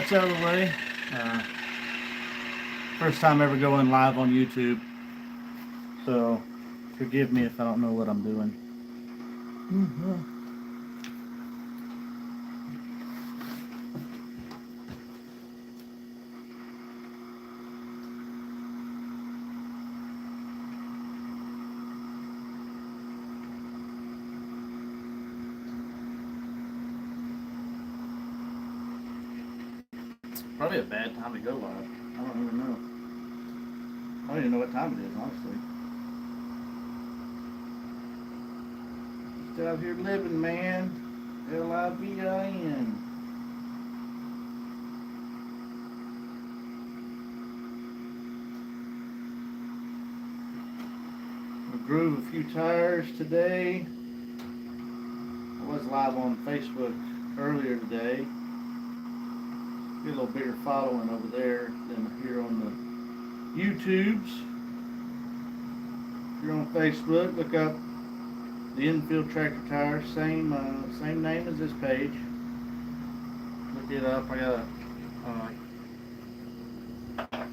that's out of the way. First time ever going live on YouTube, so forgive me if I don't know what I'm doing. Probably a bad time to go live. I don't even know. I don't even know what time it is, honestly. Just out here living, man. Livin. I groove a few tires today. I was live on Facebook earlier today. Get a little bigger following over there than here on the YouTubes. If you're on Facebook, look up the Infield tractor tires, same name as this page. Look it up. I got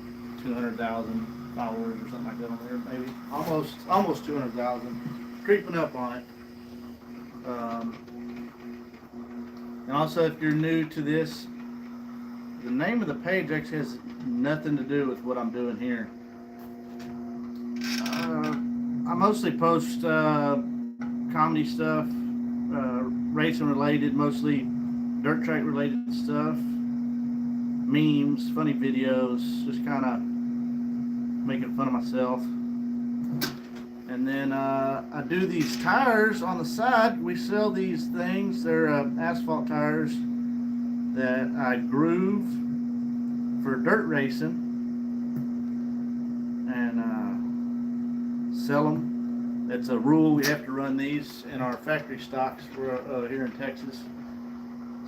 200,000 followers or something like that on there, maybe almost 200,000. Creeping up on it. And also, if you're new to this, the name of the page actually has nothing to do with what I'm doing here. I mostly post comedy stuff, racing related, mostly dirt track related stuff, memes, funny videos, just kind of making fun of myself. And then I do these tires on the side. We sell these things. They're asphalt tires that I groove for dirt racing and sell them. It's a rule. We have to run these in our factory stocks for here in Texas.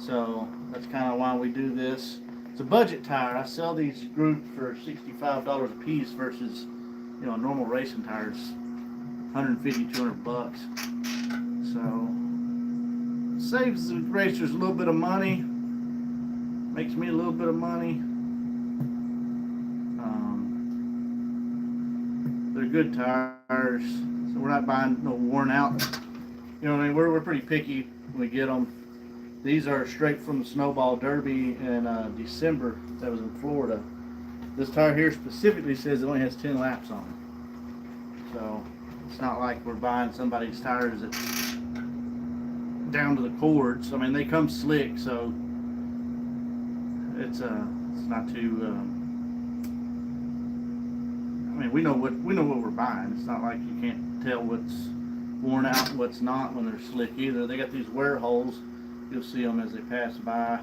So that's kind of why we do this. It's a budget tire. I sell these grooved for $65 a piece versus, normal racing tires, 150, 200 bucks. So saves the racers a little bit of money. Makes me a little bit of money. They're good tires, so we're not buying no worn out. You know what I mean? We're pretty picky when we get them. These are straight from the Snowball Derby in December. That was in Florida. This tire here specifically says it only has 10 laps on it. So it's not like we're buying somebody's tires that's down to the cords. I mean, they come slick, so it's not too. I mean, we know what we're buying. It's not like you can't tell what's worn out and what's not when they're slick either. They got these wear holes. You'll see them as they pass by.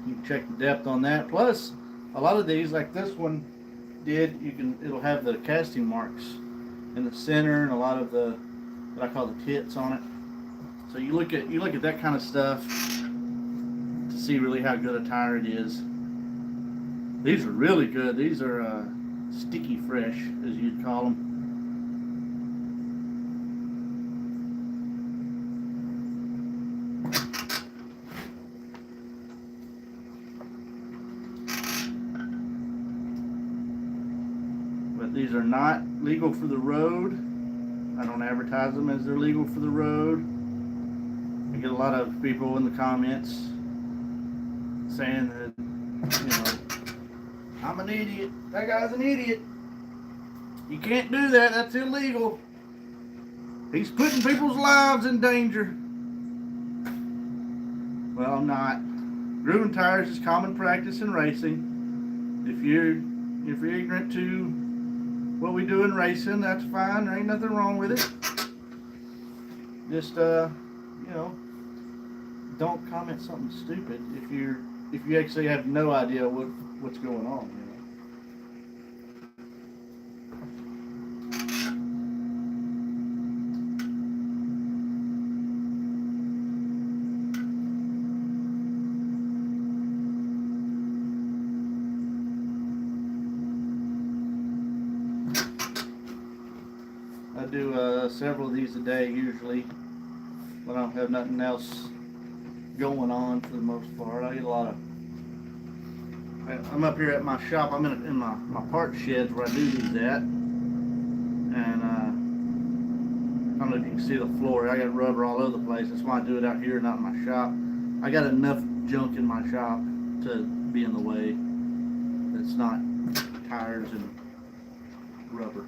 You can check the depth on that. Plus, a lot of these, like this one did, it'll have the casting marks in the center and a lot of the what I call the tits on it. So you look at that kind of stuff to see really how good a tire it is. These are really good. These are sticky fresh, as you'd call them. But these are not legal for the road. I don't advertise them as they're legal for the road. I get a lot of people in the comments saying that, I'm an idiot. That guy's an idiot. You can't do that. That's illegal. He's putting people's lives in danger. Well, I'm not. Grooving tires is common practice in racing. If you're ignorant to what we do in racing, that's fine. There ain't nothing wrong with it. Just don't comment something stupid if you actually have no idea what's going on. I do several of these a day usually when I don't have nothing else going on for the most part. I get a lot of I'm up here at my shop. I'm in my part sheds where I do these at. And I don't know if you can see the floor. I got rubber all over the place. That's why I do it out here, not in my shop. I got enough junk in my shop to be in the way. It's not tires and rubber.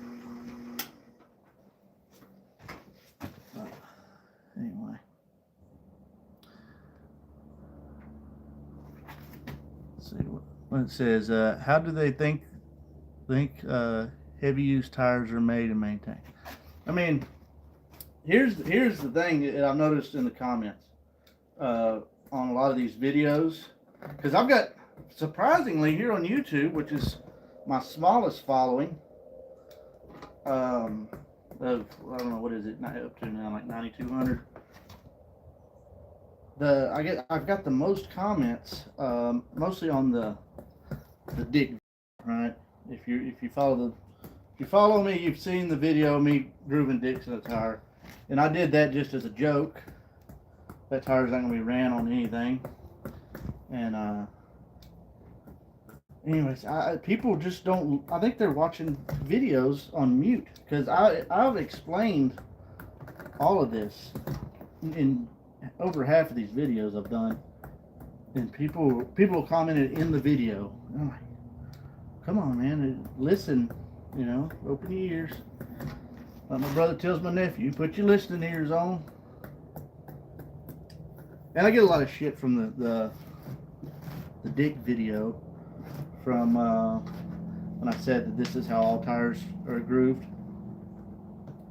Anyway. Let's see what it says. How do they think heavy use tires are made and maintained? I mean, here's the thing that I've noticed in the comments on a lot of these videos, because I've got, surprisingly, here on YouTube, which is my smallest following, of, I don't know, what is it up to now, like 9,200. I've got the most comments, mostly on the dick, right? If you follow me, you've seen the video of me grooving dicks in a tire, and I did that just as a joke. That tire's not gonna be ran on anything, and anyways, people just don't. I think they're watching videos on mute, because I've explained all of this in over half of these videos I've done, and people commented in the video. I'm like, come on, man, listen, you know, open your ears. Like my brother tells my nephew, put your listening ears on. And I get a lot of shit from the dick video from when I said that this is how all tires are grooved.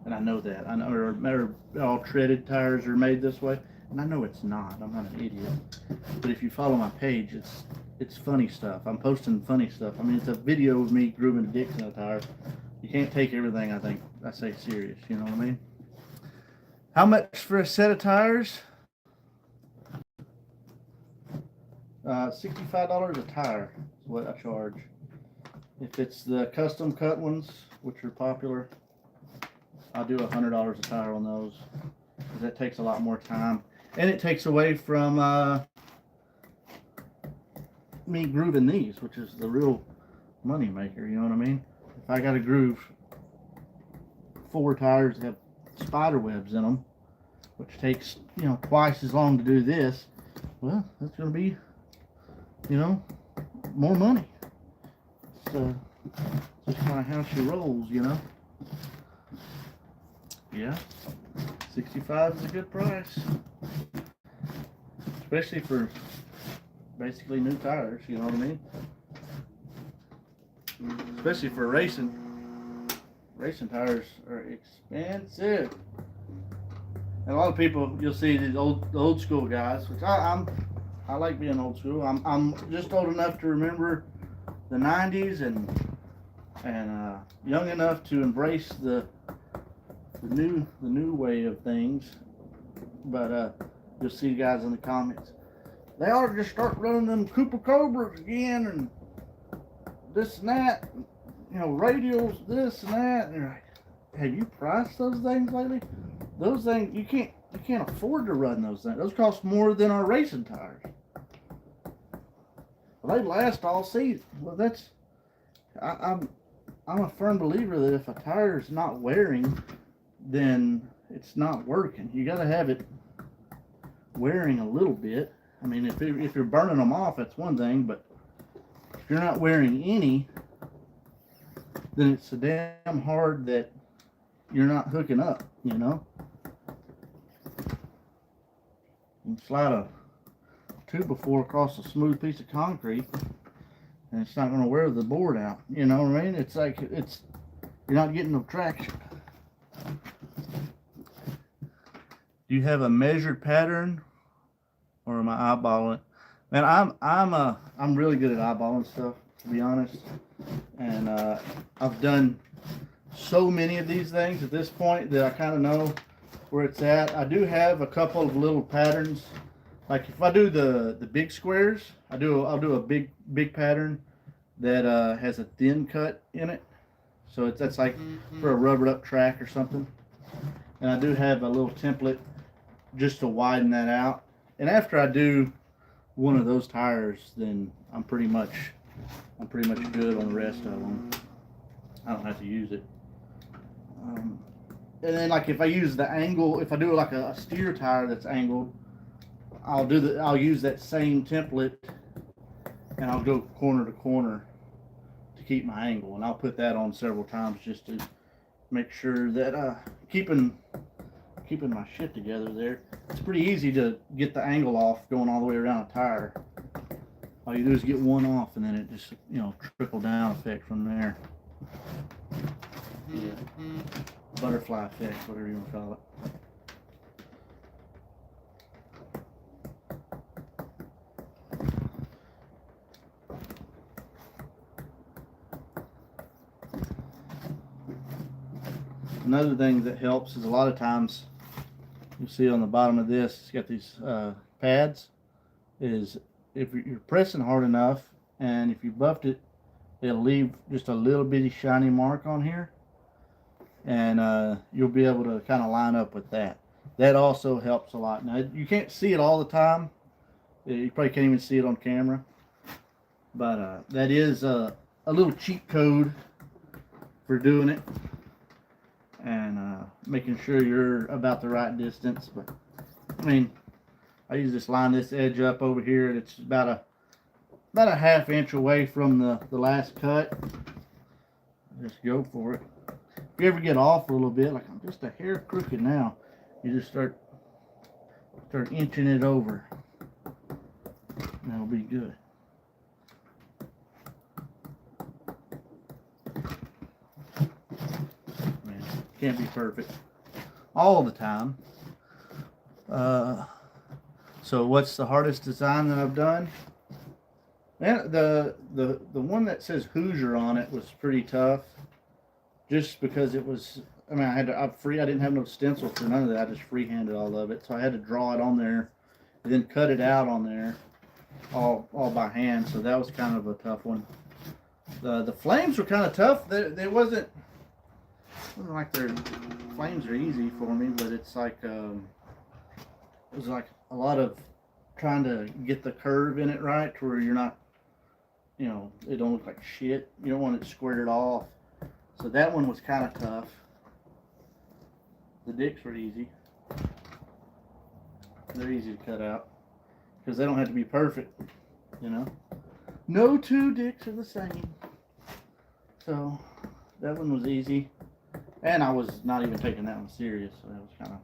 And I know that. I know, or all treaded tires are made this way. And I know it's not. I'm not an idiot. But if you follow my page, it's funny stuff. I'm posting funny stuff. I mean, it's a video of me grooving dicks in a tire. You can't take everything I say serious. You know what I mean? How much for a set of tires? $65 a tire is what I charge. If it's the custom cut ones, which are popular, I'll do $100 a tire on those, because that takes a lot more time, and it takes away from me grooving these, which is the real money maker. You know what I mean? If I got to groove 4 tires that have spider webs in them, which takes, you know, twice as long to do this, well, that's going to be, you know, more money. So just kind of how she rolls, you know. Yeah, 65 is a good price, especially for basically new tires. You know what I mean? Especially for racing. Racing tires are expensive. And a lot of people, you'll see these old school guys, which I like being old school. I'm just old enough to remember the 90s and young enough to embrace the new way of things. But you'll see guys in the comments, they ought to just start running them Cooper Cobras again and this and that, you know, radials, this and that. And you're like, have you priced those things lately? Those things, you can't afford to run those things. Those cost more than our racing tires. Well, they last all season. Well, that's, I'm a firm believer that if a tire is not wearing, then it's not working. You got to have it wearing a little bit. I mean, if you're burning them off, that's one thing, but if you're not wearing any, then it's so damn hard that you're not hooking up, you know? You can slide a 2x4 across a smooth piece of concrete, and it's not going to wear the board out, you know what I mean? It's like, you're not getting no traction. Do you have a measured pattern, or am I eyeballing it? Man, I'm really good at eyeballing stuff, to be honest. And I've done so many of these things at this point that I kind of know where it's at. I do have a couple of little patterns. Like if I do the big squares, I'll do a big pattern that has a thin cut in it. So that's like for a rubbered up track or something. And I do have a little template just to widen that out. And after I do one of those tires, then I'm pretty much I'm pretty much good on the rest of them. I don't have to use it. And then like if I use the angle, if I do like a steer tire that's angled, I'll use that same template and I'll go corner to corner to keep my angle, and I'll put that on several times just to make sure that keeping my shit together there. It's pretty easy to get the angle off going all the way around a tire. All you do is get one off and then it just, trickle down effect from there. Yeah. Butterfly effect, whatever you want to call it. Another thing that helps is a lot of times you see on the bottom of this, it's got these pads, is if you're pressing hard enough and if you buffed it, it'll leave just a little bitty shiny mark on here, and you'll be able to kind of line up with that. That also helps a lot. Now you can't see it all the time. You probably can't even see it on camera, but that is a little cheat code for doing it and making sure you're about the right distance. But I mean, I usually just line this edge up over here, and it's about a half inch away from the last cut. Just go for it. If you ever get off a little bit, like I'm just a hair crooked now, you just start inching it over. And that'll be good. Man, can't be perfect all the time. So what's the hardest design that I've done? Man, the one that says Hoosier on it was pretty tough, just because it was. I mean, I didn't have no stencil for none of that. I just freehanded all of it, so I had to draw it on there, and then cut it out on there, all by hand. So that was kind of a tough one. The flames were kind of tough. They wasn't like their flames are easy for me, but it's like it was like a lot of trying to get the curve in it right to where you're not, it don't look like shit. You don't want it squared off. So that one was kind of tough. The dicks were easy. They're easy to cut out because they don't have to be perfect, No two dicks are the same. So that one was easy. And I was not even taking that one serious, so that was kind of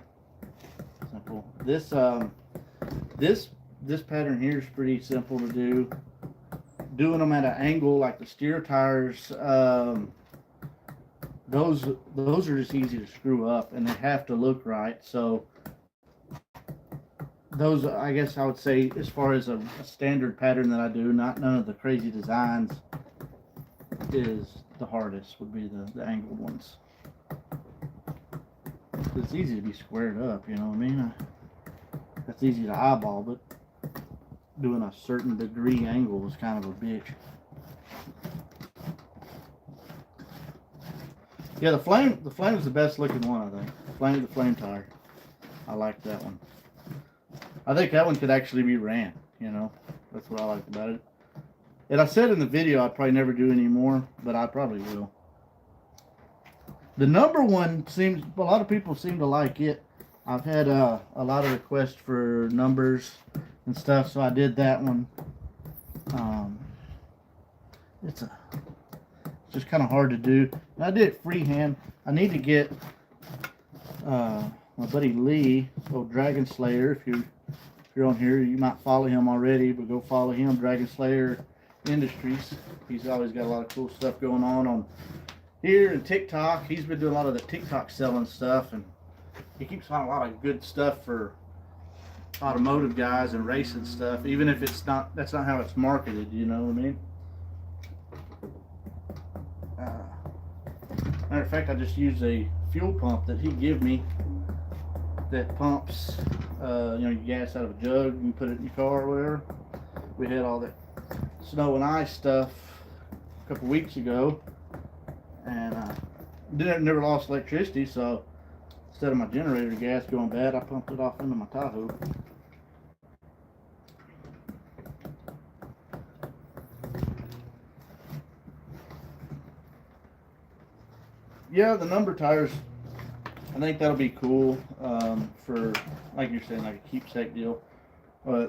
simple. This pattern here is pretty simple to do. Doing them at an angle like the steer tires, those are just easy to screw up, and they have to look right. So those, I guess I would say, as far as a standard pattern that I do, none of the crazy designs, is the hardest. Would be the angled ones. It's easy to be squared up, you know what I mean? That's easy to eyeball, but doing a certain degree angle is kind of a bitch. Yeah, the flame is the best looking one, I think. The flame tire. I like that one. I think that one could actually be ran, That's what I like about it. And I said in the video I'd probably never do any more, but I probably will. The number one a lot of people seem to like it. I've had a lot of requests for numbers and stuff, so I did that one. It's just kind of hard to do. And I did it freehand. I need to get my buddy Lee, old Dragon Slayer. If you're on here, you might follow him already, but go follow him, Dragon Slayer Industries. He's always got a lot of cool stuff going on here and TikTok. He's been doing a lot of the TikTok selling stuff, and he keeps finding a lot of good stuff for automotive guys and racing stuff, even if that's not how it's marketed, you know what I mean? Matter of fact, I just used a fuel pump that he gave me that pumps, gas out of a jug, you can put it in your car or whatever. We had all that snow and ice stuff a couple weeks ago, and never lost electricity, so instead of my generator gas going bad, I pumped it off into my Tahoe. Yeah, the number tires. I think that'll be cool for, like you're saying, like a keepsake deal.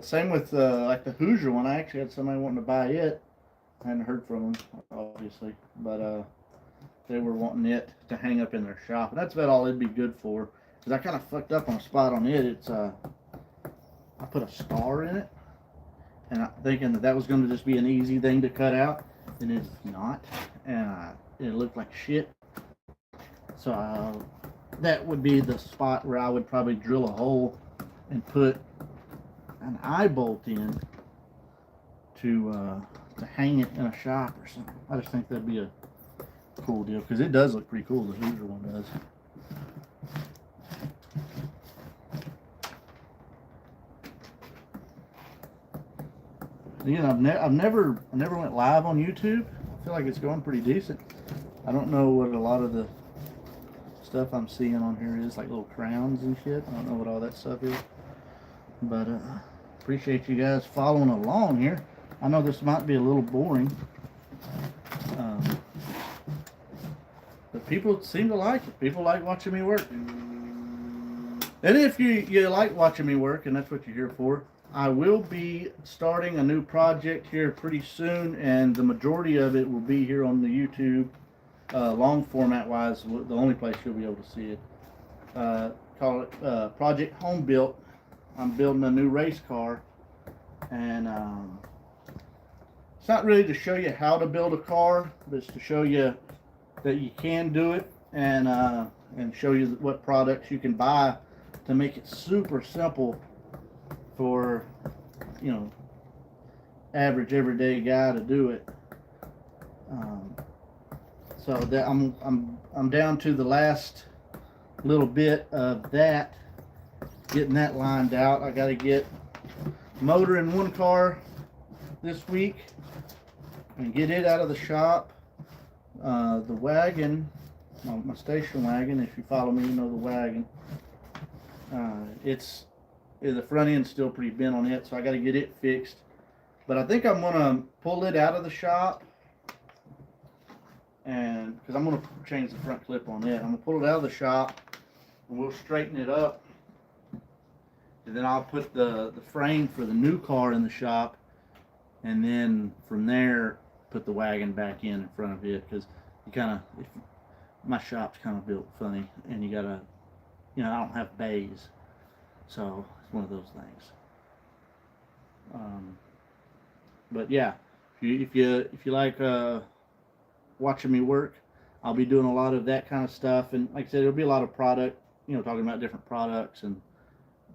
Same with like the Hoosier one. I actually had somebody wanting to buy it. I hadn't heard from them, obviously, but they were wanting it to hang up in their shop, and that's about all it'd be good for. Cause I kind of fucked up on a spot on it. It's I put a star in it, and I'm thinking that was going to just be an easy thing to cut out, and it's not, and it looked like shit. So that would be the spot where I would probably drill a hole and put an eye bolt in to hang it in a shop or something. I just think that'd be a cool deal because it does look pretty cool. The Hoosier one does. Again, I've never went live on YouTube. I feel like it's going pretty decent. I don't know what a lot of the stuff I'm seeing on here is, like little crowns and shit. I don't know what all that stuff is, but appreciate you guys following along here. I know this might be a little boring, but people seem to like it. People like watching me work. And if you like watching me work, and that's what you're here for, I will be starting a new project here pretty soon, and the majority of it will be here on the YouTube. Long format wise, the only place you'll be able to see it. Call it Project Home Built. I'm building a new race car, and it's not really to show you how to build a car, but it's to show you that you can do it, and show you what products you can buy to make it super simple for, you know, average everyday guy to do it. So that I'm down to the last little bit of that, getting that lined out. I got to get motor in one car this week and get it out of the shop. The wagon, my station wagon, if you follow me, you know the wagon. The front end's still pretty bent on it, so I got to get it fixed. But I think I'm gonna pull it out of the shop, and because I'm gonna change the front clip on it, I'm gonna pull it out of the shop, and we'll straighten it up, and then I'll put the frame for the new car in the shop, and then from there put the wagon back in front of it, because you kind of, my shop's kind of built funny, and you gotta, you know, I don't have bays, so it's one of those things. But yeah, if you like watching me work, I'll be doing a lot of that kind of stuff, and like I said, it'll be a lot of product, you know, talking about different products and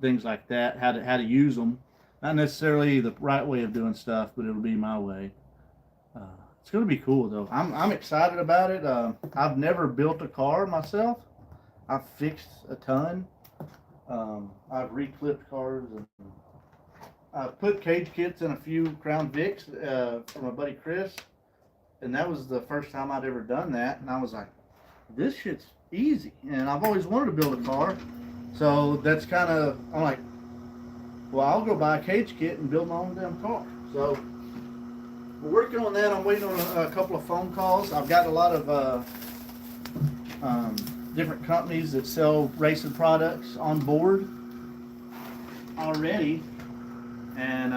things like that, how to use them. Not necessarily the right way of doing stuff, but it'll be my way. It's gonna be cool though. I'm excited about it. I've never built a car myself. I've fixed a ton. I've reclipped cars, and I've put cage kits in a few Crown Vics from my buddy Chris, and that was the first time I'd ever done that, and I was like, this shit's easy, and I've always wanted to build a car, so that's kind of, I'm like, well, I'll go buy a cage kit and build my own damn car. So we're working on that. I'm waiting on a couple of phone calls. I've got a lot of different companies that sell racing products on board already, and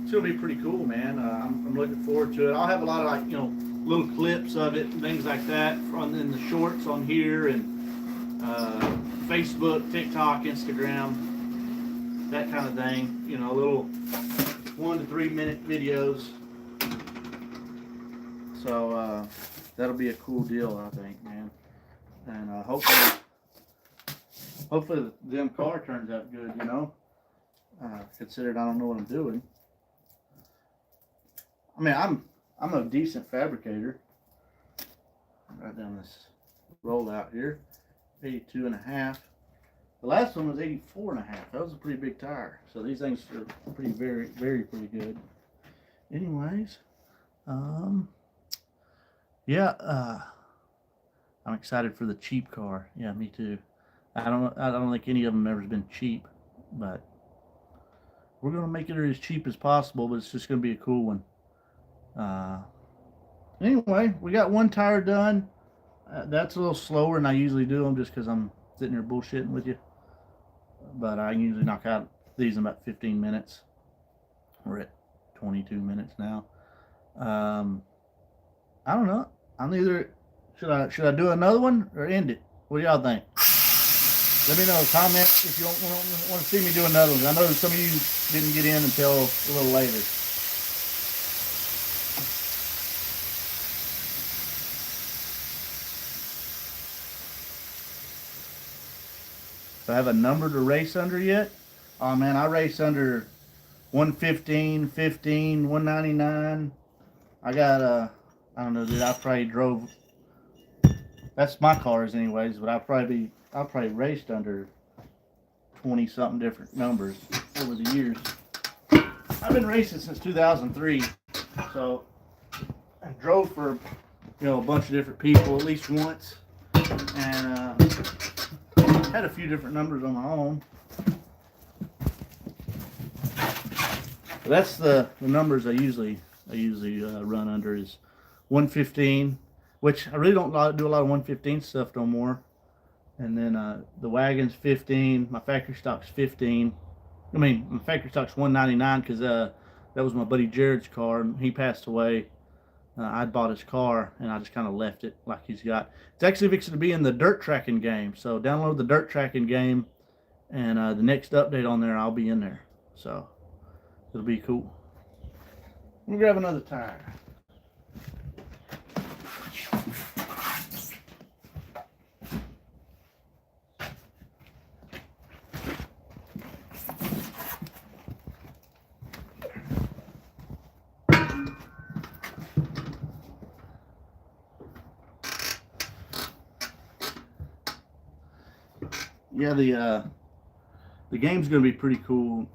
it's gonna be pretty cool, man. I'm looking forward to it. I'll have a lot of, like, you know, little clips of it and things like that from in the shorts on here, and Facebook, TikTok, Instagram, that kind of thing. You know, little 1 to 3 minute videos. So that'll be a cool deal, I think, man. And hopefully the damn car turns out good, you know. Considered I don't know what I'm doing. I mean, I'm a decent fabricator. Right down this rollout here, 82.5. The last one was 84.5. That was a pretty big tire. So these things are pretty, pretty good. Anyways, yeah, I'm excited for the cheap car. Yeah, me too. I don't think any of them ever been cheap, but we're gonna make it as cheap as possible. But it's just gonna be a cool one. Anyway, we got one tire done. That's a little slower than I usually do them just because I'm sitting here bullshitting with you. But I can usually knock out these in about 15 minutes. We're at 22 minutes now. I don't know. I'm either should I do another one or end it? What do y'all think? Let me know. Comment if you want to see me do another one. I know some of you didn't get in until a little later. Do I have a number to race under yet? Oh man, I race under 115, 15, 199. I got I don't know, dude. I probably drove. That's my cars, anyways. But I'll probably raced under 20 something different numbers over the years. I've been racing since 2003, so I drove for a bunch of different people at least once, and had a few different numbers on my own. But that's the numbers I usually run under is 115, which I really don't do a lot of 115 stuff no more. And then the wagon's 15. My factory stock's 15. I mean, my factory stock's 199 because that was my buddy Jared's car, and he passed away. I'd bought his car, and I just kind of left it like he's got. It's actually fixing to be in the dirt tracking game, so download the dirt tracking game, and the next update on there, I'll be in there. So it'll be cool. Let me grab another tire. Yeah, the game's gonna be pretty cool.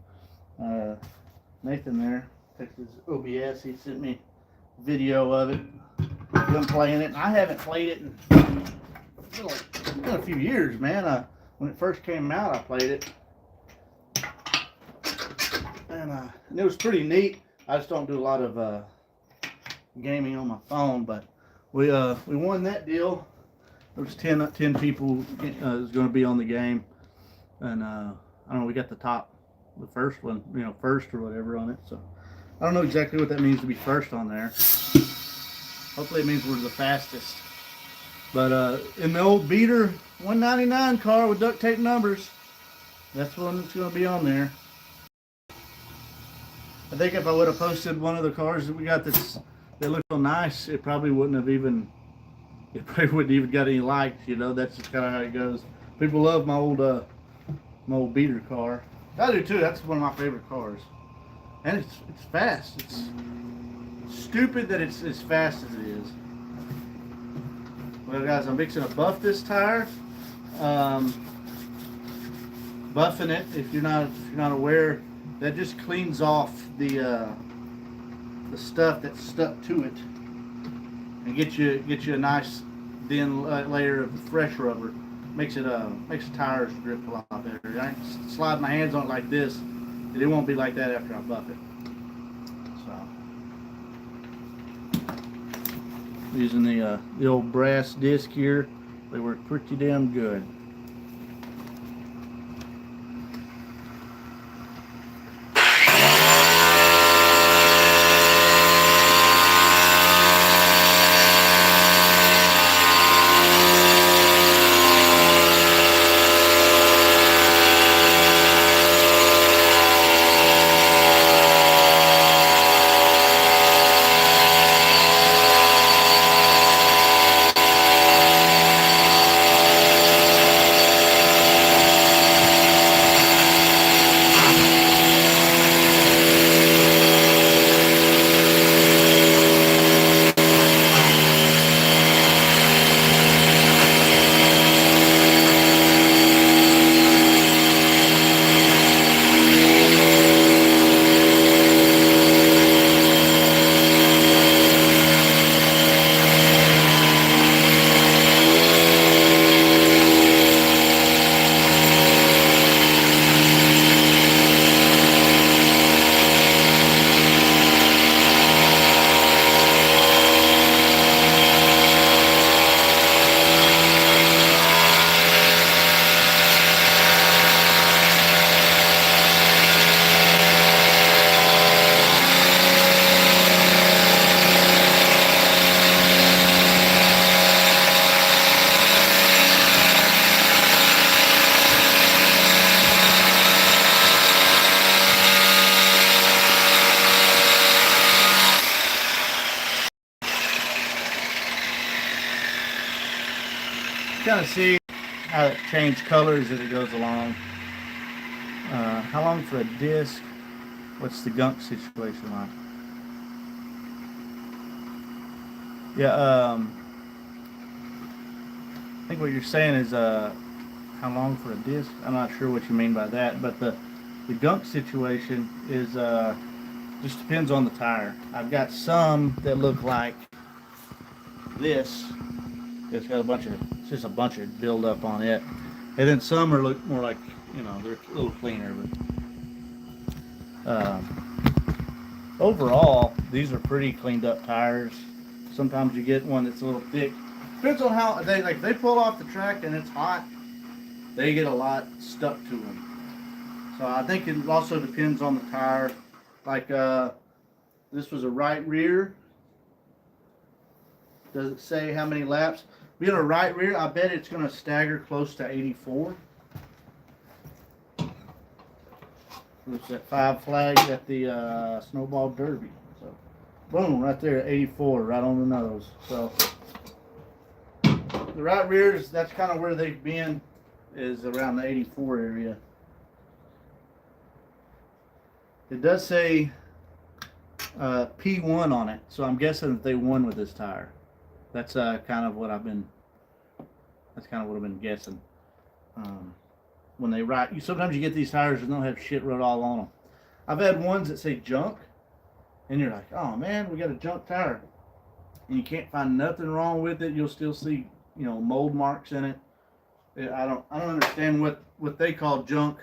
Nathan there, Texas OBS, he sent me a video of it. Him playing it. And I haven't played it in a few years, man. When it first came out, I played it, and it was pretty neat. I just don't do a lot of gaming on my phone, but we won that deal. There was 10 people is going to be on the game, and I don't know. We got the first one, first or whatever on it. So I don't know exactly what that means to be first on there. Hopefully it means we're the fastest. But in the old beater 199 car with duct tape numbers, that's one that's going to be on there. I think if I would have posted one of the cars that we got that looked so nice, it probably wouldn't even got any likes. That's just kind of how it goes. People love my old beater car. I do too. That's one of my favorite cars, and it's fast. It's stupid that it's as fast as it is. Well, guys, I'm fixing to buff this tire. Buffing it, if you're not aware, that just cleans off the stuff that's stuck to it, and get you a nice thin layer of fresh rubber. Makes the tires grip a lot better. I can slide my hands on it like this, and it won't be like that after I buff it. So, using the old brass disc here, they work pretty damn good. Kind of see how it changes colors as it goes along. How long for a disc? What's the gunk situation like? Yeah, I think what you're saying is how long for a disc. I'm not sure what you mean by that, but the gunk situation is just depends on the tire. I've got some that look like this. It's got it's just a bunch of buildup on it, and then some are look more like, you know, they're a little cleaner. But overall, these are pretty cleaned up tires. Sometimes you get one that's a little thick. Depends on how they like. They pull off the track and it's hot. They get a lot stuck to them. So I think it also depends on the tire. Like this was a right rear. Does it say how many laps? Being a right rear, I bet it's going to stagger close to 84. It's that 5 flag at the Snowball Derby. So, boom, right there, 84, right on the nose. So, the right rears, that's kind of where they've been, is around the 84 area. It does say P1 on it, so I'm guessing that they won with this tire. That's kind of what I've been guessing. When they write, sometimes you get these tires that don't have shit wrote all on them. I've had ones that say junk, and you're like, oh man, we got a junk tire, and you can't find nothing wrong with it. You'll still see, you know, mold marks in it. I don't understand what they call junk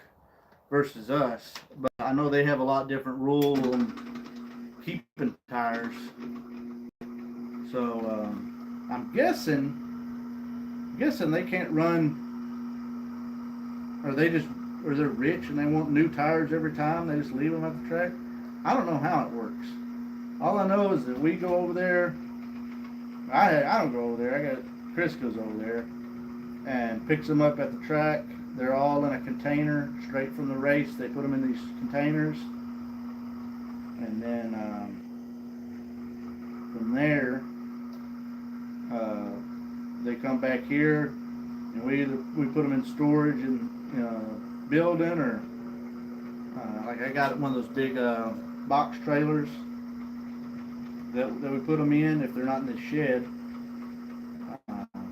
versus us, but I know they have a lot different rules on keeping tires. So I'm guessing they can't run, or they're rich and they want new tires every time. They just leave them at the track. I don't know how it works. All I know is that we go over there. I don't go over there. I got Chris goes over there and picks them up at the track. They're all in a container straight from the race. They put them in these containers, and then from there they come back here, and we put them in storage in building, or like I got one of those big box trailers that we put them in if they're not in the shed.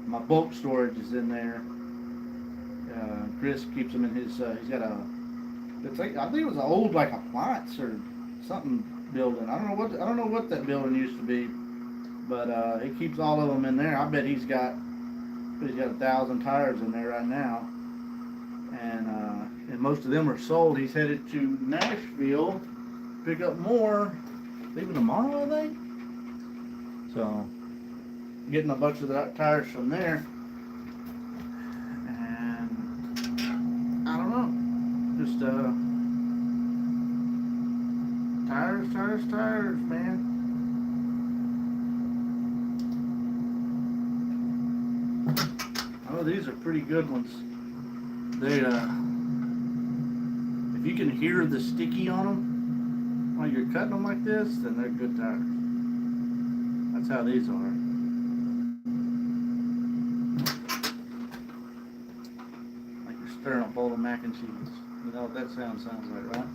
My bulk storage is in there. Chris keeps them in his. He's got it's like, I think it was an old like appliance or something building. I don't know what that building used to be, but he keeps all of them in there. I bet he's got 1,000 tires in there right now, and most of them are sold. He's headed to Nashville, pick up more, leaving tomorrow, I think. So, getting a bunch of the tires from there, and I don't know, just tires, man. Oh, these are pretty good ones. They, if you can hear the sticky on them while you're cutting them like this, then they're good tires. That's how these are. Like you're stirring a bowl of mac and cheese. You know what that sounds like, right?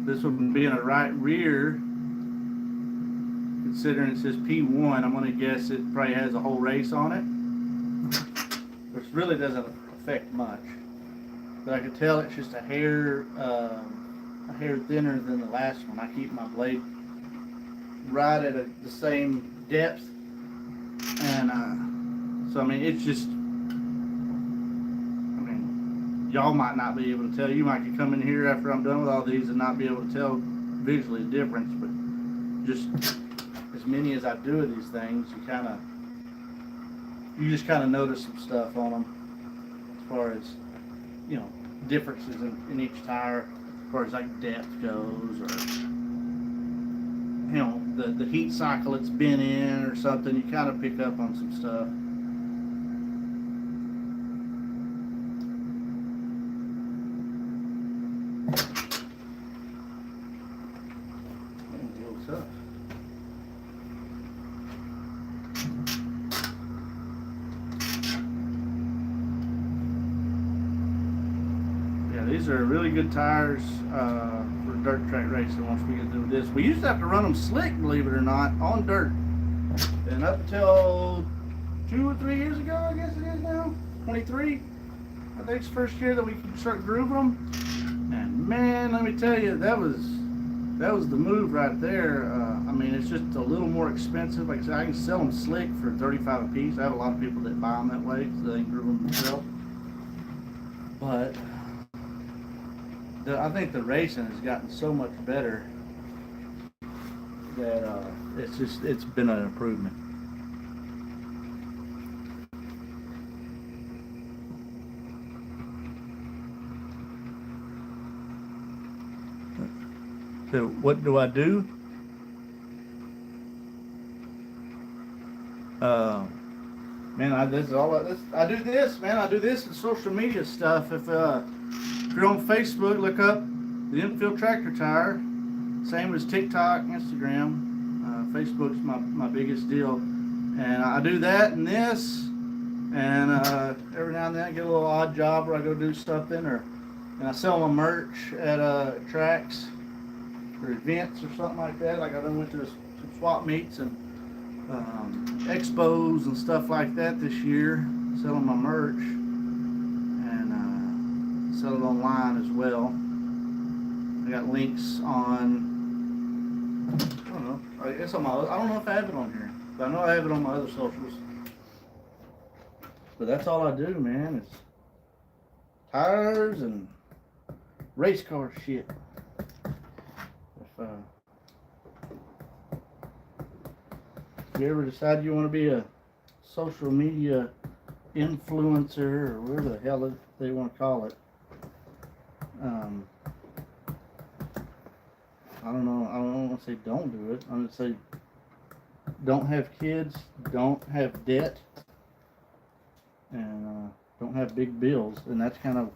This one being a right rear, considering it says P1, I'm going to guess it probably has a whole race on it, which really doesn't affect much. But I can tell it's just a hair thinner than the last one. I keep my blade right at the same depth, and so I mean it's just. Y'all might not be able to tell. You might come in here after I'm done with all these and not be able to tell visually the difference, but just as many as I do of these things, you just kind of notice some stuff on them as far as, you know, differences in each tire as far as like depth goes, or, you know, the heat cycle it's been in or something. You kind of pick up on some stuff. these are really good tires for dirt track racing once we get through this. We used to have to run them slick, believe it or not, on dirt. And up until 2 or 3 years ago, I guess it is now, 23, I think it's the first year that we can start grooving them. And man, let me tell you, that was the move right there. I mean, it's just a little more expensive. Like I said, I can sell them slick for 35 a piece. I have a lot of people that buy them that way, so they can groove them themselves. But I think the racing has gotten so much better that it's been an improvement. So what do I do? Man, I do this, man. I do this in social media stuff. If you're on Facebook, look up the Infield Tractor Tire. Same as TikTok, Instagram. Facebook's my biggest deal. And I do that and this. And every now and then I get a little odd job where I go do something, and I sell my merch at tracks or events or something like that. Like I done went to some swap meets and expos and stuff like that this year, selling my merch, and sell it online as well. I got links on, I don't know, I guess on I don't know if I have it on here, but I know I have it on my other socials. But that's all I do, man. It's tires and race car shit. If you ever decide you want to be a social media influencer or whatever the hell they want to call it, I don't know. I don't want to say don't do it. I'm going to say don't have kids, don't have debt, and don't have big bills. And that's kind of,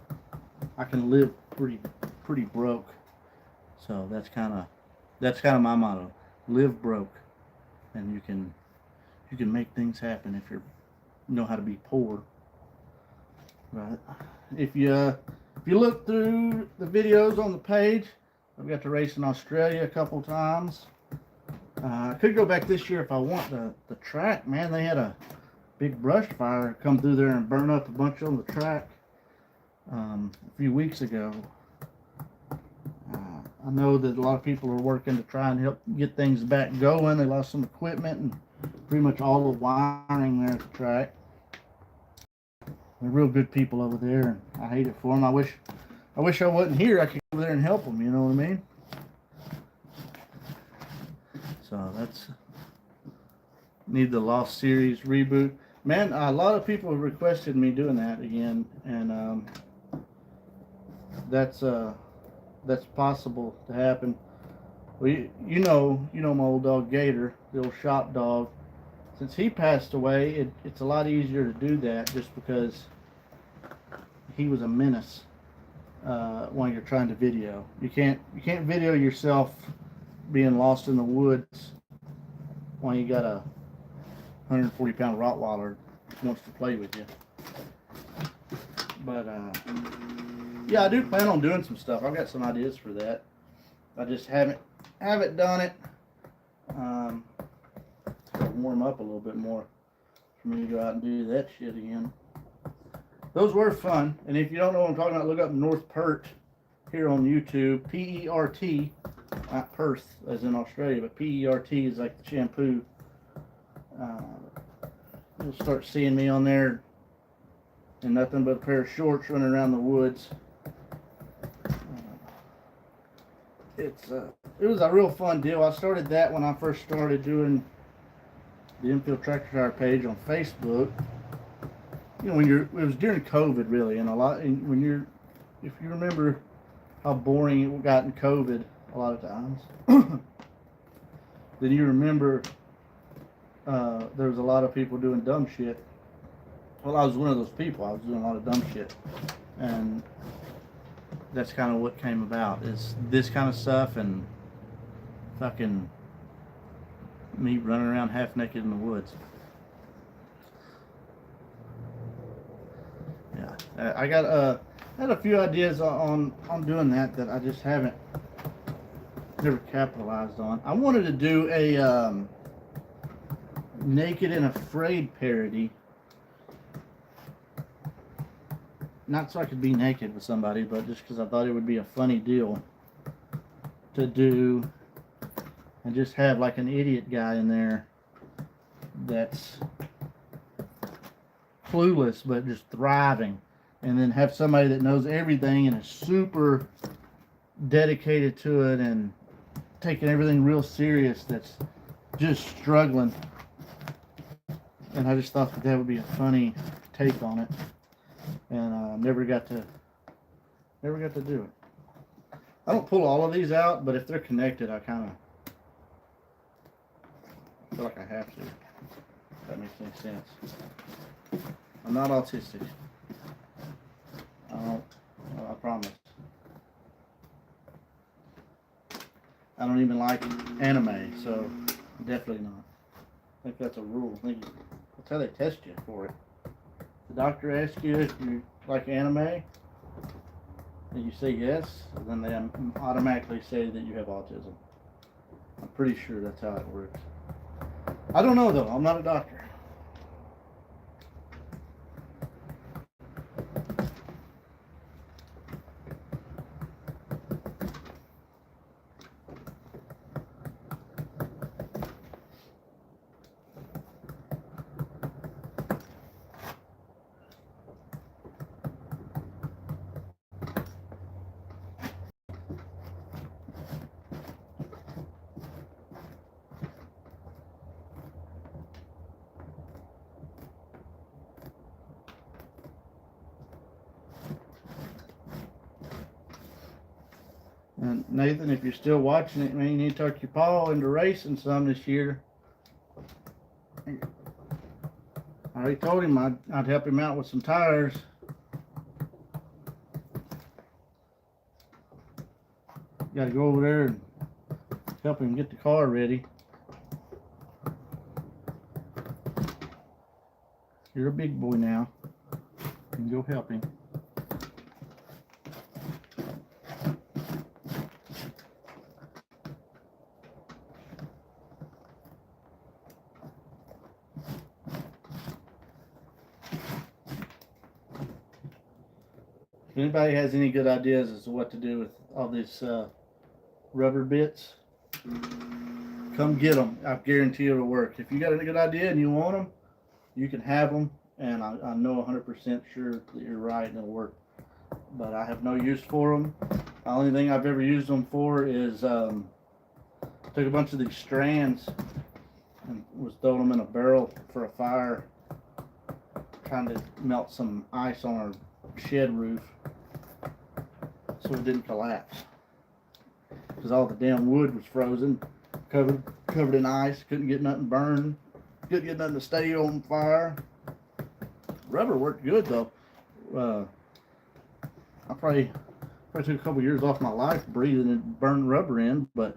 I can live pretty broke. So that's kind of my motto: live broke, and you can make things happen if you know how to be poor. Right? If you look through the videos on the page, I've got to race in Australia a couple times. I could go back this year if I want. The track, man, they had a big brush fire come through there and burn up a bunch on the track a few weeks ago. I know that a lot of people are working to try and help get things back going. They lost some equipment and pretty much all the wiring there at the track. They're real good people over there, and I hate it for them. I wish I wasn't here. I could go over there and help them, you know what I mean? So that's, need the Lost Series reboot. Man, a lot of people have requested me doing that again, and that's possible to happen. Well, you know my old dog Gator, the old shop dog. Since he passed away, it's a lot easier to do that, just because he was a menace when you're trying to video. You can't video yourself being lost in the woods when you got a 140-pound Rottweiler that wants to play with you. But yeah, I do plan on doing some stuff. I've got some ideas for that. I just haven't done it. Gotta warm up a little bit more for me to go out and do that shit again. Those were fun, and if you don't know what I'm talking about, look up North Pert here on YouTube. P-E-R-T, not Perth as in Australia, but P-E-R-T is like the shampoo. You'll start seeing me on there in nothing but a pair of shorts running around the woods. It was a real fun deal. I started that when I first started doing the Infield Tractor Tire page on Facebook. You know, it was during COVID really, and if you remember how boring it got in COVID a lot of times, then you remember there was a lot of people doing dumb shit. Well, I was one of those people. I was doing a lot of dumb shit, and that's kind of what came about, is this kind of stuff and fucking me running around half naked in the woods. Yeah, I got I had a few ideas on doing that I just haven't never capitalized on. I wanted to do a Naked and Afraid parody. Not so I could be naked with somebody, but just because I thought it would be a funny deal to do, and just have like an idiot guy in there that's clueless but just thriving, and then have somebody that knows everything and is super dedicated to it and taking everything real serious that's just struggling. And I just thought that would be a funny take on it, and never got to do it. I don't pull all of these out, but if they're connected, I kind of feel like I have to. If that makes any sense. I'm not autistic. I promise. I don't even like anime, so definitely not. I think that's a rule. That's how they test you for it. The doctor asks you if you like anime, and you say yes, then they automatically say that you have autism. I'm pretty sure that's how it works. I don't know though. I'm not a doctor. And Nathan, if you're still watching it, man, you need to talk your paw into racing some this year. I already told him I'd help him out with some tires. Got to go over there and help him get the car ready. You're a big boy now. You can go help him. If anybody has any good ideas as to what to do with all these rubber bits, come get them. I guarantee it'll work. If you got a good idea and you want them, you can have them, and I know 100% sure that you're right and it'll work. But I have no use for them. The only thing I've ever used them for is took a bunch of these strands and was throwing them in a barrel for a fire, trying to melt some ice on our shed roof so it didn't collapse, because all the damn wood was frozen, covered in ice. Couldn't get nothing burned, couldn't get nothing to stay on fire. Rubber worked good though. I probably took a couple years off my life breathing and burning rubber in, but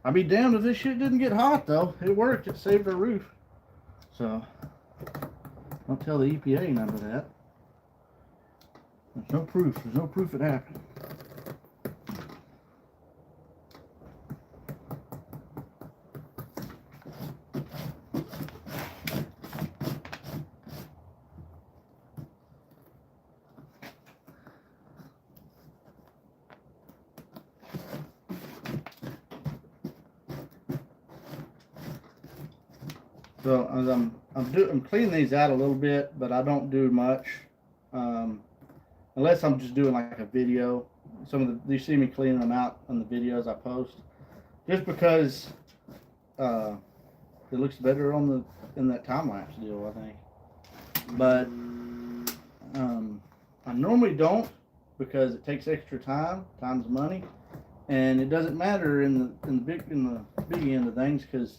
I'd be damned if this shit didn't get hot though. It worked. It saved our roof. So don't tell the EPA none of that. There's no proof. There's no proof it happened. So as I'm cleaning these out a little bit, but I don't do much. Unless I'm just doing like a video. You see me cleaning them out on the videos I post, just because it looks better in that time lapse deal, I think. But I normally don't, because it takes extra time. Time's money, and it doesn't matter in the big end of things, because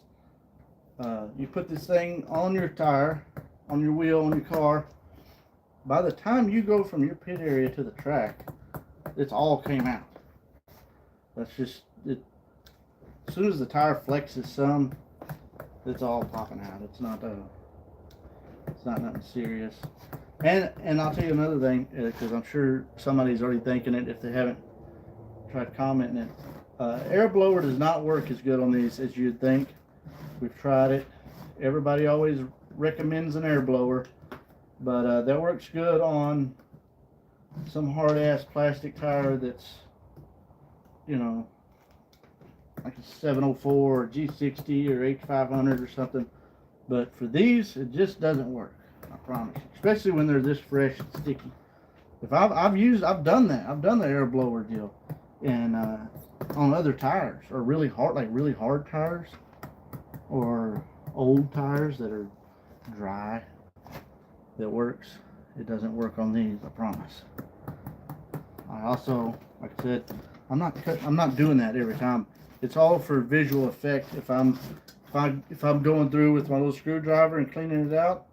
you put this thing on your tire, on your wheel, on your car. By the time you go from your pit area to the track, it's all came out. That's just it. As soon as the tire flexes some, it's all popping out. It's not nothing serious. And I'll tell you another thing, because I'm sure somebody's already thinking it if they haven't tried commenting it. Air blower does not work as good on these as you'd think. We've tried it. Everybody always recommends an air blower, but that works good on some hard ass plastic tire that's, you know, like a 704 or G60 or H500 or something. But for these, it just doesn't work. I promise you. Especially when they're this fresh and sticky. If I've done that. I've done the air blower deal, and on other tires, or really hard tires, or old tires that are dry. That works. It doesn't work on these. I promise. I also, like I said, I'm not doing that every time. It's all for visual effect. If I'm going through with my little screwdriver and cleaning it out,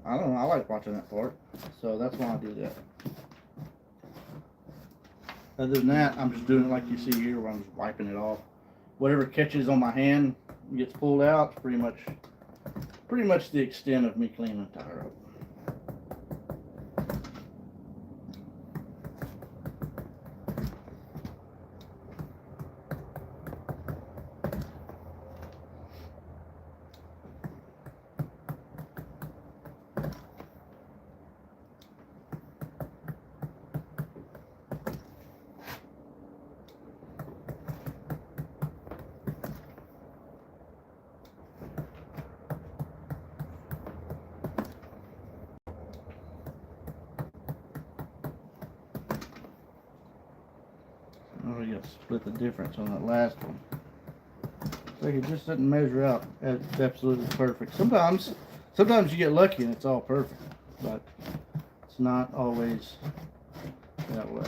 I don't know. I like watching that part, so that's why I do that. Other than that, I'm just doing it like you see here, where I'm just wiping it off. Whatever catches on my hand gets pulled out. It's pretty much the extent of me cleaning the tire up. Oh, you got to split the difference on that last one. It's like it just doesn't measure out. It's absolutely perfect. Sometimes you get lucky and it's all perfect, but it's not always that way.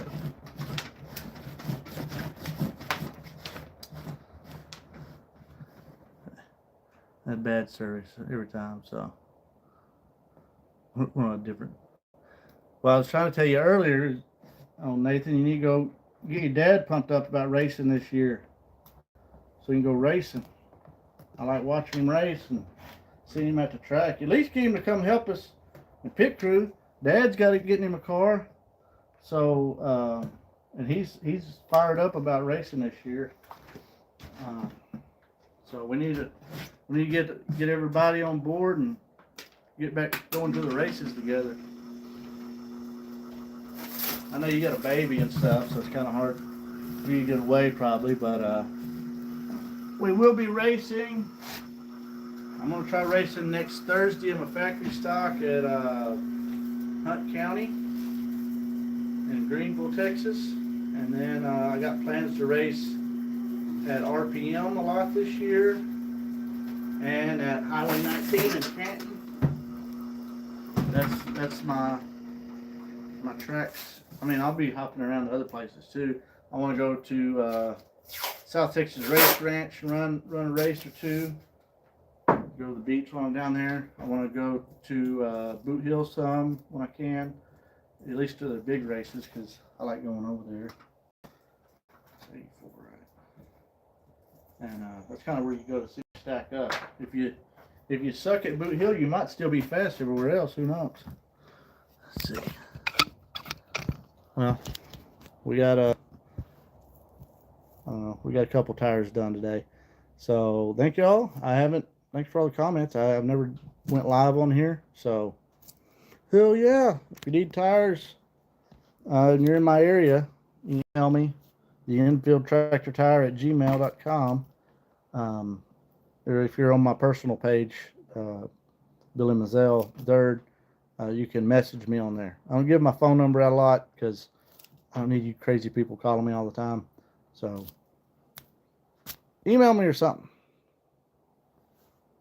That bad service every time, so we're on a different. Well, I was trying to tell you earlier, oh Nathan, you need to go get your dad pumped up about racing this year, so you can go racing. I like watching him race and seeing him at the track. At least get him to come help us in pit crew. Dad's got to get him a car, so and he's fired up about racing this year. So we need to get everybody on board and get back going to the races together. I know you got a baby and stuff, so it's kind of hard for you to get away probably, but we will be racing. I'm going to try racing next Thursday in my factory stock at Hunt County in Greenville, Texas. And then I got plans to race at RPM a lot this year and at Highway 19 in Canton. That's my tracks. I mean, I'll be hopping around to other places too. I want to go to South Texas Race Ranch and run a race or two. Go to the beach while I'm down there. I want to go to Boot Hill some when I can, at least to the big races, because I like going over there. It's 84, right? And that's kind of where you go to see stack up. If you suck at Boot Hill, you might still be fast everywhere else. Who knows? Let's see. Well, we got I don't know, we got a couple tires done today. So thank y'all. Thanks for all the comments. I've never went live on here. So hell yeah. If you need tires and you're in my area, email me, the Infield Tractor Tire at gmail.com. Or if you're on my personal page, Billy Mazzell III, you can message me on there. I don't give my phone number out a lot because I don't need you crazy people calling me all the time. So email me or something.